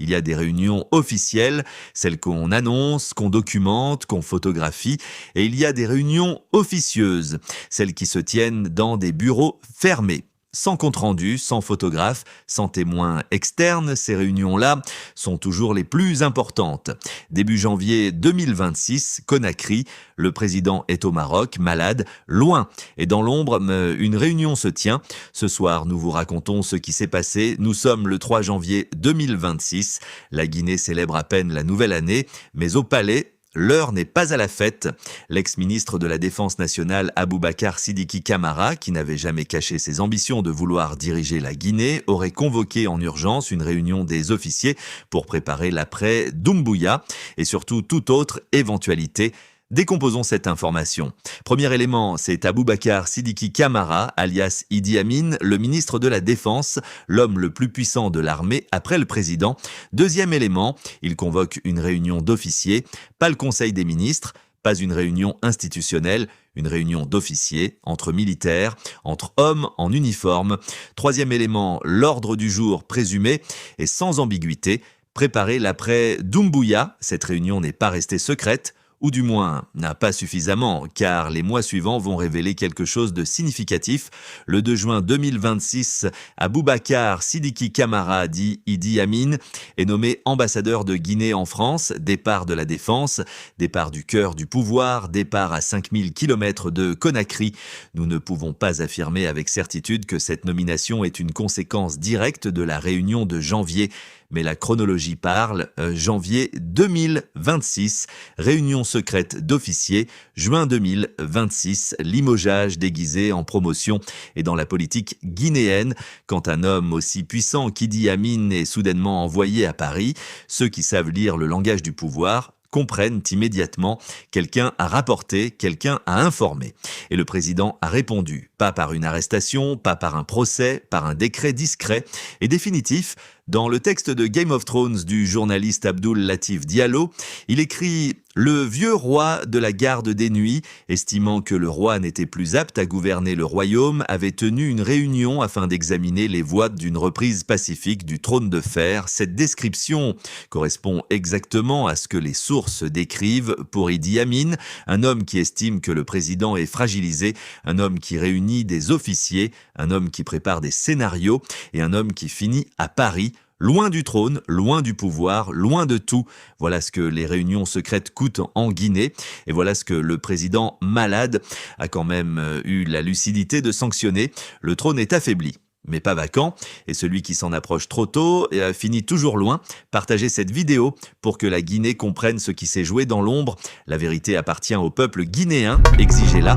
Il y a des réunions officielles, celles qu'on annonce, qu'on documente, qu'on photographie, et il y a des réunions officieuses, celles qui se tiennent dans des bureaux fermés. Sans compte-rendu, sans photographe, sans témoins externes, ces réunions-là sont toujours les plus importantes. Début janvier 2026, Conakry, le président est au Maroc, malade, loin. Et dans l'ombre, une réunion se tient. Ce soir, nous vous racontons ce qui s'est passé. Nous sommes le 3 janvier 2026. La Guinée célèbre à peine la nouvelle année, mais au palais, l'heure n'est pas à la fête. L'ex-ministre de la Défense nationale Aboubacar Sidiki Camara, qui n'avait jamais caché ses ambitions de vouloir diriger la Guinée, aurait convoqué en urgence une réunion des officiers pour préparer l'après Doumbouya et surtout toute autre éventualité. Décomposons cette information. Premier élément, c'est Aboubacar Sidiki Camara, alias Idi Amin, le ministre de la Défense, l'homme le plus puissant de l'armée après le président. Deuxième élément, il convoque une réunion d'officiers, pas le Conseil des ministres, pas une réunion institutionnelle, une réunion d'officiers, entre militaires, entre hommes en uniforme. Troisième élément, l'ordre du jour présumé et sans ambiguïté, préparer l'après Doumbouya. Cette réunion n'est pas restée secrète, ou du moins n'a pas suffisamment, car les mois suivants vont révéler quelque chose de significatif. Le 2 juin 2026, Aboubacar Sidiki Camara, dit Idi Amin, est nommé ambassadeur de Guinée en France, départ de la défense, départ du cœur du pouvoir, départ à 5000 km de Conakry. Nous ne pouvons pas affirmer avec certitude que cette nomination est une conséquence directe de la réunion de janvier. Mais la chronologie parle, janvier 2026, réunion secrète d'officiers, juin 2026, limogeage déguisé en promotion et dans la politique guinéenne. Quand un homme aussi puissant qu'Idi Amin est soudainement envoyé à Paris, ceux qui savent lire le langage du pouvoir comprennent immédiatement, quelqu'un a rapporté, quelqu'un a informé. Et le président a répondu, pas par une arrestation, pas par un procès, par un décret discret et définitif. Dans le texte de Game of Thrones du journaliste Abdoul Latif Diallo, il écrit « Le vieux roi de la garde des nuits, estimant que le roi n'était plus apte à gouverner le royaume, avait tenu une réunion afin d'examiner les voies d'une reprise pacifique du trône de fer. Cette description correspond exactement à ce que les sources décrivent pour Idi Amin, un homme qui estime que le président est fragilisé, un homme qui réunit des officiers, un homme qui prépare des scénarios et un homme qui finit à Paris, loin du trône, loin du pouvoir, loin de tout. Voilà ce que les réunions secrètes coûtent en Guinée. Et voilà ce que le président malade a quand même eu la lucidité de sanctionner. Le trône est affaibli, mais pas vacant. Et celui qui s'en approche trop tôt finit toujours loin. Partagez cette vidéo pour que la Guinée comprenne ce qui s'est joué dans l'ombre. La vérité appartient au peuple guinéen. Exigez-la.